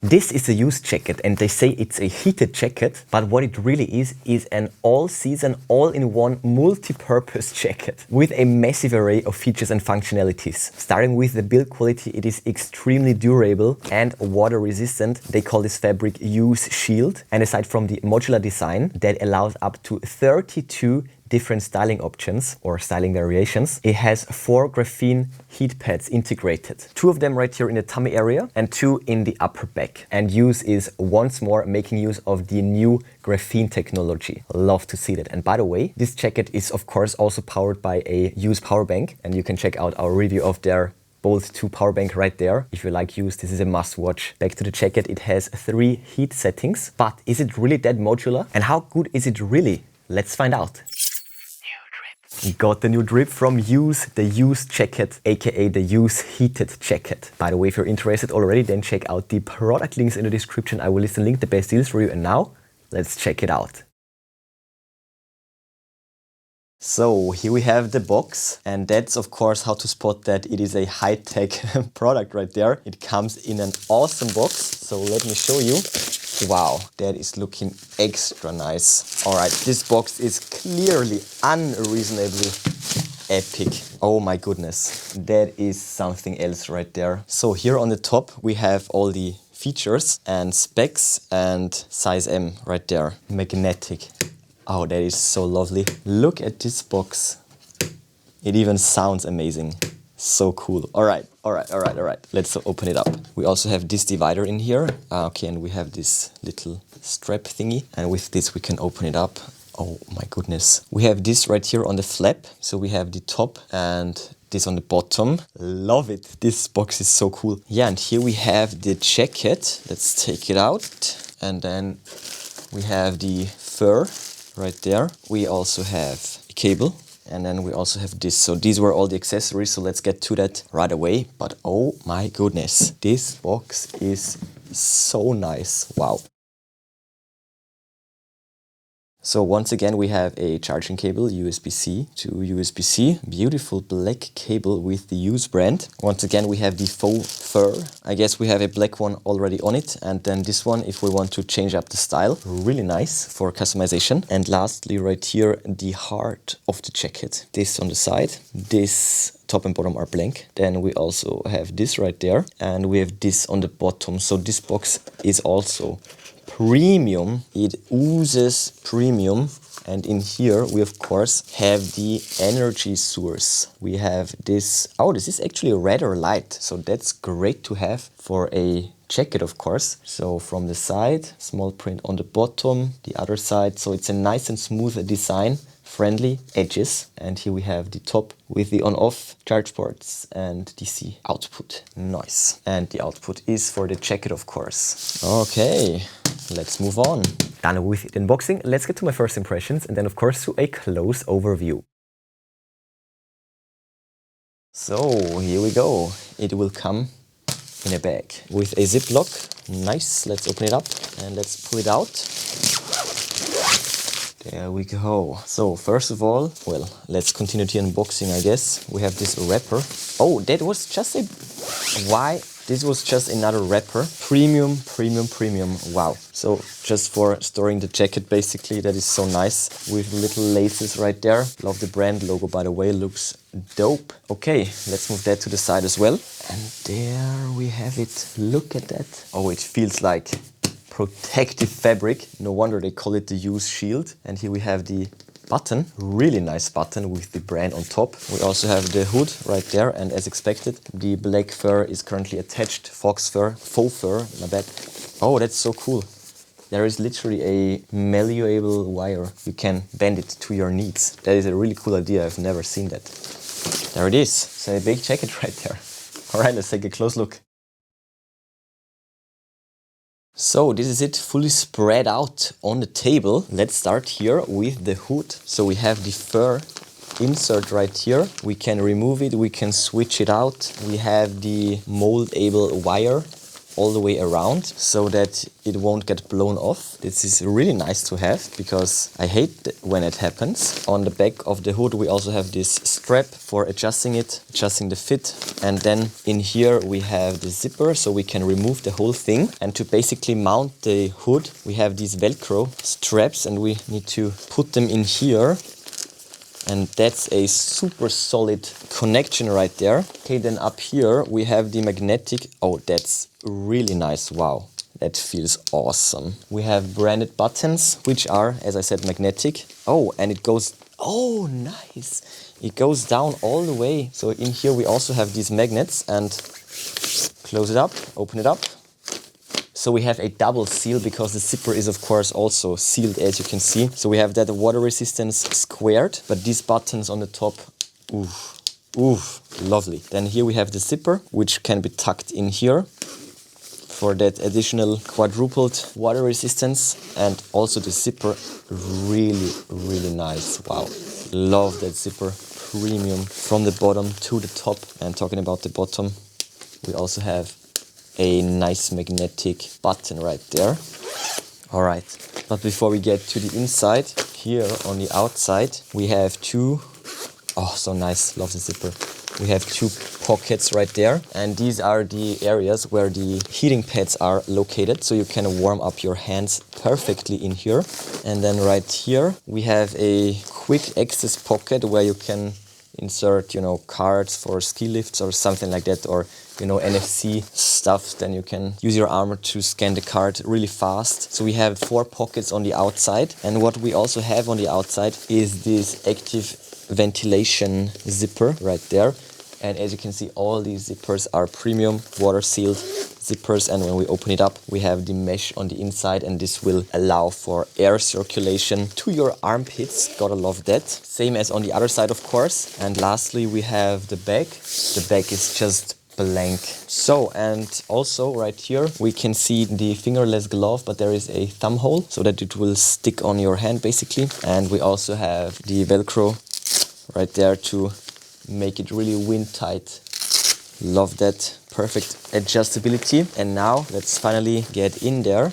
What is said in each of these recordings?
This is a used jacket and they say it's a heated jacket, but what it really is an all-season, all-in-one multi-purpose jacket with a massive array of features and functionalities. Starting with the build quality, it is extremely durable and water resistant. They call this fabric UZE Shield. And aside from the modular design that allows up to 32 different styling options or styling variations, it has 4 graphene heat pads integrated. 2 of them right here in the tummy area and 2 in the upper back. And UZE is once more making use of the new graphene technology. Love to see that. And by the way, this jacket is of course also powered by a UZE power bank, and you can check out our review of their Bolt 2 power bank right there. If you like UZE, this is a must watch. Back to the jacket, it has 3 heat settings, but is it really that modular? And how good is it really? Let's find out. Got the new drip from UZE, the UZE jacket, aka the UZE heated jacket. By the way, if you're interested already, then check out the product links in the description. I will list and link the best deals for you. And now, let's check it out. So here we have the box, and that's of course how to spot that it is a high-tech product right there. It comes in an awesome box, so let me show you. Wow, that is looking extra nice. All right, this box is clearly unreasonably epic. Oh my goodness, that is something else right there. So here on the top we have all the features and specs and size M right there, magnetic. Oh, that is so lovely. Look at this box. It even sounds amazing. So cool. All right. Let's open it up. We also have this divider in here. Okay, and we have this little strap thingy. And with this we can open it up. Oh my goodness. We have this right here on the flap. So we have the top and this on the bottom. Love it. This box is so cool. Yeah, and here we have the jacket. Let's take it out. And then we have the fur right there. We also have a cable, and then we also have this. So these were all the accessories, so let's get to that right away. But oh my goodness, this box is so nice. Wow. So once again, we have a charging cable, USB-C to USB-C. Beautiful black cable with the UZE brand. Once again, we have the faux fur. I guess we have a black one already on it. And then this one, if we want to change up the style. Really nice for customization. And lastly, right here, the heart of the jacket. This on the side. This top and bottom are blank. Then we also have this right there. And we have this on the bottom. So this box is also premium. It oozes premium. And in here we of course have the energy source. We have this, oh, this is actually rather light, so that's great to have for a jacket of course. So from the side, small print on the bottom, the other side, so it's a nice and smooth design. Friendly edges, and here we have the top with the on-off charge ports and DC output. Nice. And the output is for the jacket of course. Okay, let's move on. Done with the unboxing, let's get to my first impressions and then of course to a close overview. So here we go. It will come in a bag with a ziplock. Nice, let's open it up and let's pull it out. There we go. So first of all, well, let's continue the unboxing, I guess. We have this wrapper. Oh, that was just a... Why? This was just another wrapper. Premium. Wow. So just for storing the jacket, basically, that is so nice. With little laces right there. Love the brand logo, by the way. Looks dope. Okay, let's move that to the side as well. And there we have it. Look at that. Oh, it feels like protective fabric. No wonder they call it the UZE Shield. And here we have the button, really nice button with the brand on top. We also have the hood right there, and as expected, the black fur is currently attached. Faux fur, my bad. Oh, that's so cool. There is literally a malleable wire. You can bend it to your needs. That is a really cool idea. I've never seen that. There it is. So a big jacket right there. All right, let's take a close look. So this is it, fully spread out on the table. Let's start here with the hood. So we have the fur insert right here. We can remove it, we can switch it out. We have the moldable wire all the way around so that it won't get blown off. This is really nice to have because I hate when it happens. On the back of the hood we also have this strap for adjusting it, adjusting the fit. And then in here we have the zipper so we can remove the whole thing. And to basically mount the hood we have these Velcro straps and we need to put them in here. And that's a super solid connection right there. Okay, then up here we have the magnetic. Oh, that's really nice. Wow, that feels awesome. We have branded buttons, which are, as I said, magnetic. Oh, and it goes, oh, nice. It goes down all the way. So in here we also have these magnets and close it up, open it up. So we have a double seal because the zipper is of course also sealed, as you can see. So we have that water resistance squared, but these buttons on the top, oof, oof, lovely. Then here we have the zipper, which can be tucked in here for that additional quadrupled water resistance. And also the zipper, really, really nice. Wow, love that zipper, premium from the bottom to the top. And talking about the bottom, we also have a nice magnetic button right there. All right, but before we get to the inside, here on the outside, we have two, oh, so nice, love the zipper. We have two pockets right there, and these are the areas where the heating pads are located, so you can warm up your hands perfectly in here. And then right here, we have a quick access pocket where you can insert, you know, cards for ski lifts or something like that, or, you know, NFC stuff. Then you can use your arm to scan the card really fast. So we have 4 pockets on the outside. And what we also have on the outside is this active ventilation zipper right there. And as you can see, all these zippers are premium water sealed zippers, and when we open it up we have the mesh on the inside, and this will allow for air circulation to your armpits. Gotta love that. Same as on the other side, of course. And lastly we have the bag. The bag is just blank. So, and also right here we can see the fingerless glove, but there is a thumb hole so that it will stick on your hand basically. And we also have the Velcro right there to make it really wind tight. Love that. Perfect adjustability. And now let's finally get in there.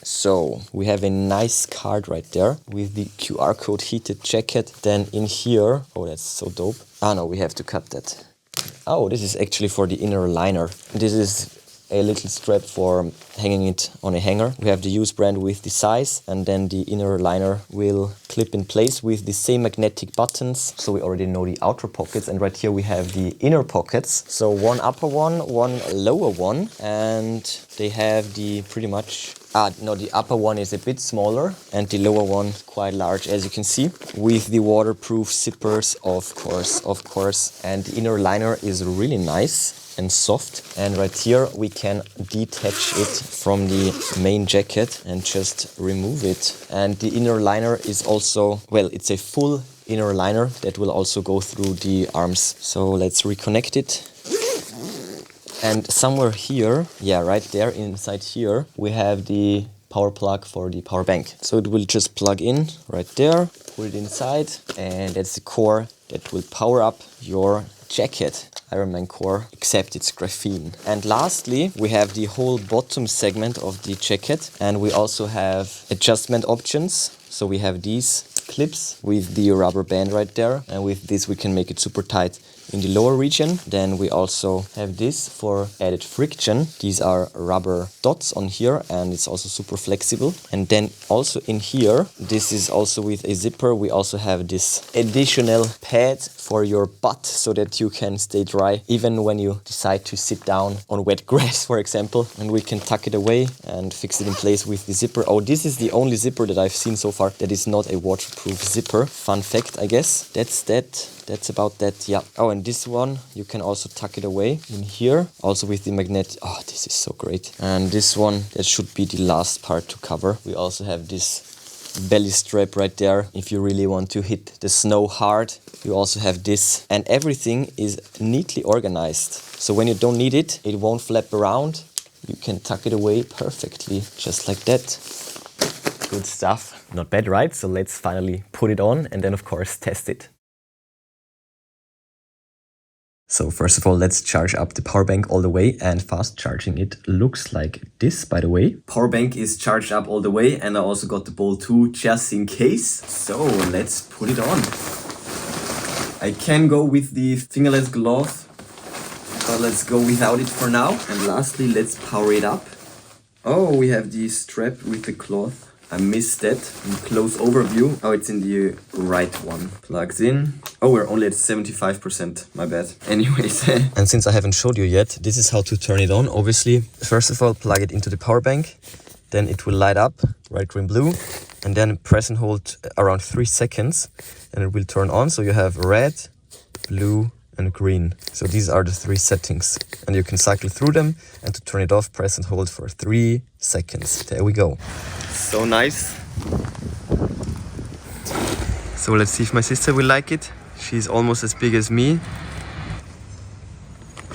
So we have a nice card right there with the QR code heated jacket. Then in here, oh, that's so dope. Ah no, we have to cut that. Oh, this is actually for the inner liner. This is a little strap for hanging it on a hanger. We have the UZE brand with the size, and then the inner liner will clip in place with the same magnetic buttons. So we already know the outer pockets, and right here we have the inner pockets. So one upper one, one lower one, and they have the pretty much... no, the upper one is a bit smaller and the lower one quite large, as you can see, with the waterproof zippers, of course. And the inner liner is really nice and soft. And right here we can detach it from the main jacket and just remove it. And the inner liner is also, well, it's a full inner liner that will also go through the arms. So let's reconnect it. And somewhere here, yeah, right there inside here, we have the power plug for the power bank. So it will just plug in right there, put it inside, and that's the core that will power up your jacket. Ironman core, except it's graphene. And lastly, we have the whole bottom segment of the jacket, and we also have adjustment options. So we have these clips with the rubber band right there, and with this we can make it super tight in the lower region. Then we also have this for added friction. These are rubber dots on here, and it's also super flexible. And then also in here, this is also with a zipper, we also have this additional pad for your butt so that you can stay dry even when you decide to sit down on wet grass, for example. And we can tuck it away and fix it in place with the zipper. Oh, this is the only zipper that I've seen so far that is not a waterproof zipper. Fun fact, I guess. That's about that, yeah. Oh, and this one, you can also tuck it away in here, also with the magnet. Oh, this is so great. And this one, that should be the last part to cover. We also have this belly strap right there. If you really want to hit the snow hard, you also have this. And everything is neatly organized. So when you don't need it, it won't flap around. You can tuck it away perfectly, just like that. Good stuff. Not bad, right? So let's finally put it on and then, of course, test it. So first of all, let's charge up the power bank all the way, and fast charging it looks like this, by the way. Power bank is charged up all the way, and I also got the Bolt 2 just in case. So let's put it on. I can go with the fingerless glove, but let's go without it for now. And lastly, let's power it up. Oh, we have the strap with the cloth. I missed that. In close overview. Oh, it's in the right one. Plugs in. Oh, we're only at 75%. My bad. Anyways. And since I haven't showed you yet, this is how to turn it on. Obviously, first of all, plug it into the power bank. Then it will light up, red, green, blue. And then press and hold around 3 seconds. And it will turn on. So you have red, blue, and green. So these are the 3 settings. And you can cycle through them. And to turn it off, press and hold for 3 seconds. There we go. So nice. So let's see if my sister will like it. She's almost as big as me.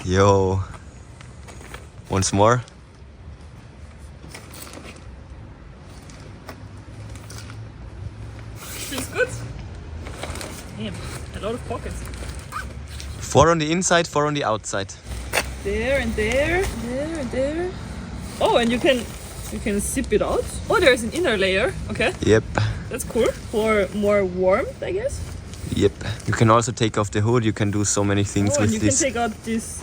Yo. Once more. Feels good. Damn, a lot of pockets. 4 on the inside, 4 on the outside. There and there, there and there. Oh, and you can zip it out. Oh, there's an inner layer. Okay. Yep. That's cool. For more warmth, I guess. Yep. You can also take off the hood. You can do so many things with you this. You can take out this.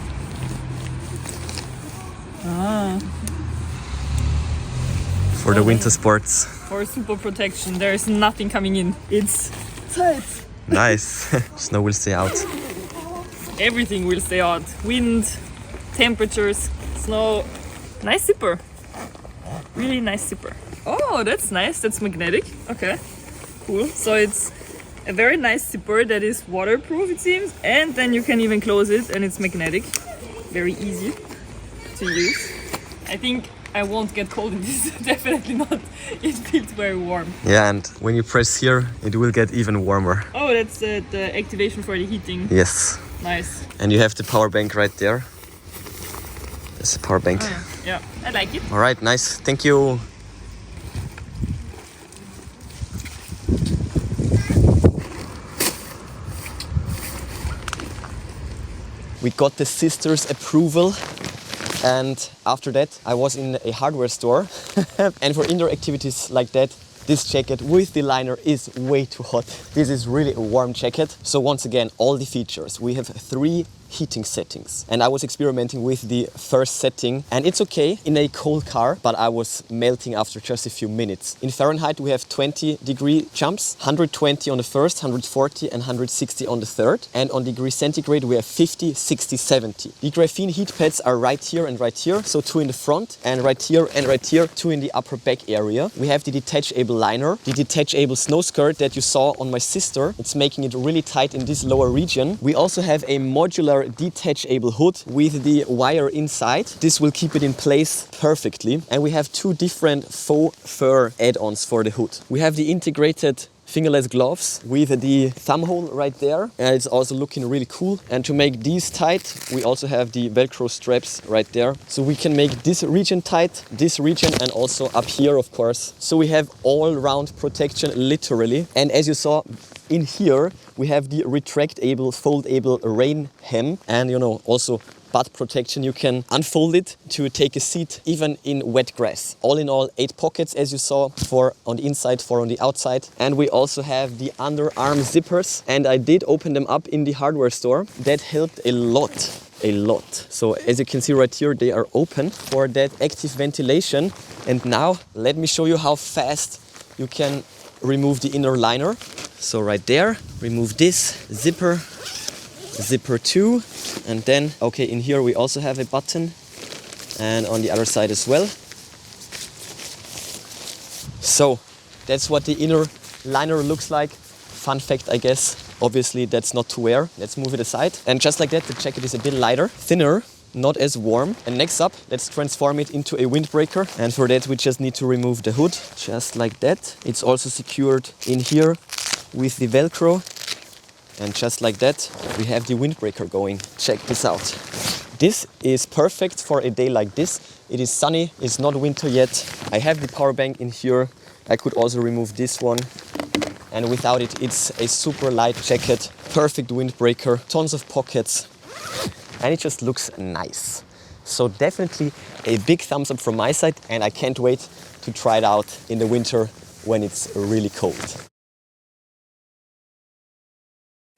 Ah. For the winter sports. For super protection. There is nothing coming in. It's tight. Nice. Snow will stay out. Everything will stay out. Wind, temperatures, snow. Nice zipper. Really nice zipper. Oh, that's nice. That's magnetic. Okay, cool. So it's a very nice zipper that is waterproof, it seems. And then you can even close it and it's magnetic. Very easy to use. I think I won't get cold in this. Definitely not. It feels very warm. Yeah, and when you press here, it will get even warmer. Oh, that's the activation for the heating. Yes. Nice. And you have the power bank right there. There's the power bank. Oh, yeah, I like it. All right, nice. Thank you. We got the sister's approval, and after that I was in a hardware store and for indoor activities like that, this jacket with the liner is way too hot. This is really a warm jacket. So once again, all the features. We have 3 heating settings, and I was experimenting with the first setting, and it's okay in a cold car, but I was melting after just a few minutes. In Fahrenheit we have 20-degree jumps, 120 on the first, 140 and 160 on the third, and on degree centigrade we have 50, 60, 70. The graphene heat pads are right here and right here, so 2 in the front, and right here, 2 in the upper back area. We have the detachable liner, the detachable snow skirt that you saw on my sister. It's making it really tight in this lower region. We also have a modular detachable hood with the wire inside. This will keep it in place perfectly. And we have 2 different faux fur add-ons for the hood. We have the integrated fingerless gloves with the thumb hole right there, and it's also looking really cool. And to make these tight, we also have the Velcro straps right there, so we can make this region tight, this region, and also up here, of course. So we have all-round protection, literally. And as you saw in here, we have the retractable, foldable rain hem, and also butt protection. You can unfold it to take a seat even in wet grass. All in all, 8 pockets, as you saw, 4 on the inside, 4 on the outside. And we also have the underarm zippers, and I did open them up in the hardware store. That helped a lot. So as you can see right here, they are open for that active ventilation. And now let me show you how fast you can remove the inner liner. So right there, remove this zipper 2, and then in here we also have a button, and on the other side as well. So that's what the inner liner looks like. Fun fact, I guess. Obviously that's not to wear. Let's move it aside, and just like that, the jacket is a bit lighter, thinner, not as warm. And next up, let's transform it into a windbreaker, and for that we just need to remove the hood, just like that. It's also secured in here with the Velcro. And just like that, we have the windbreaker going. Check this out. This is perfect for a day like this. It is sunny, it's not winter yet. I have the power bank in here. I could also remove this one. And without it, it's a super light jacket. Perfect windbreaker, tons of pockets. and it just looks nice. So definitely a big thumbs up from my side, and I can't wait to try it out in the winter when it's really cold.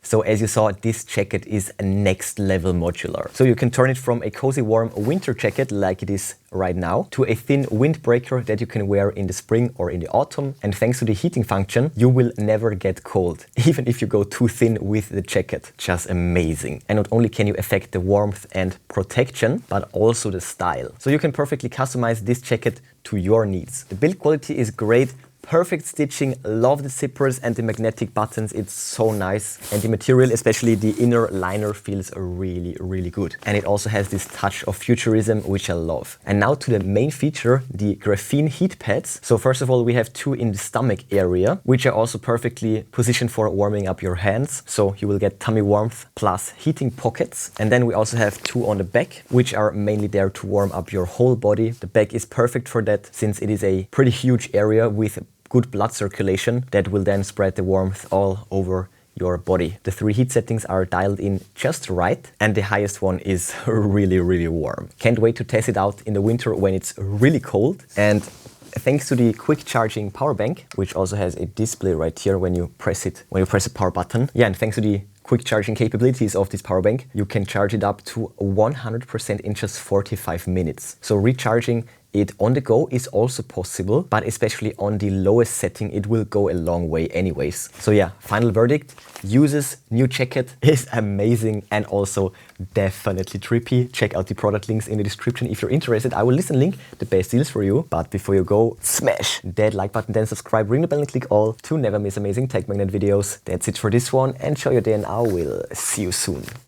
So as you saw, this jacket is a next level modular. So you can turn it from a cozy warm winter jacket like it is right now to a thin windbreaker that you can wear in the spring or in the autumn. And thanks to the heating function, you will never get cold, even if you go too thin with the jacket. Just amazing. And not only can you affect the warmth and protection, but also the style. So you can perfectly customize this jacket to your needs. The build quality is great. Perfect stitching, love the zippers and the magnetic buttons, it's so nice. And the material, especially the inner liner, feels really, really good. And it also has this touch of futurism, which I love. And now to the main feature, the graphene heat pads. So first of all, we have two in the stomach area, which are also perfectly positioned for warming up your hands. So you will get tummy warmth plus heating pockets. And then we also have two on the back, which are mainly there to warm up your whole body. The back is perfect for that, since it is a pretty huge area with good blood circulation that will then spread the warmth all over your body. The 3 heat settings are dialed in just right, and the highest one is really, really warm. Can't wait to test it out in the winter when it's really cold. And thanks to the quick charging power bank, which also has a display right here when you press the power button. Yeah, and thanks to the quick charging capabilities of this power bank, you can charge it up to 100% in just 45 minutes. So recharging it on the go is also possible, but especially on the lowest setting, it will go a long way anyways. So yeah, final verdict, UZE's new jacket is amazing and also definitely trippy. Check out the product links in the description if you're interested. I will list and link the best deals for you. But before you go, smash that like button, then subscribe, ring the bell and click all to never miss amazing tech magnet videos. That's it for this one. Enjoy your day and I will see you soon.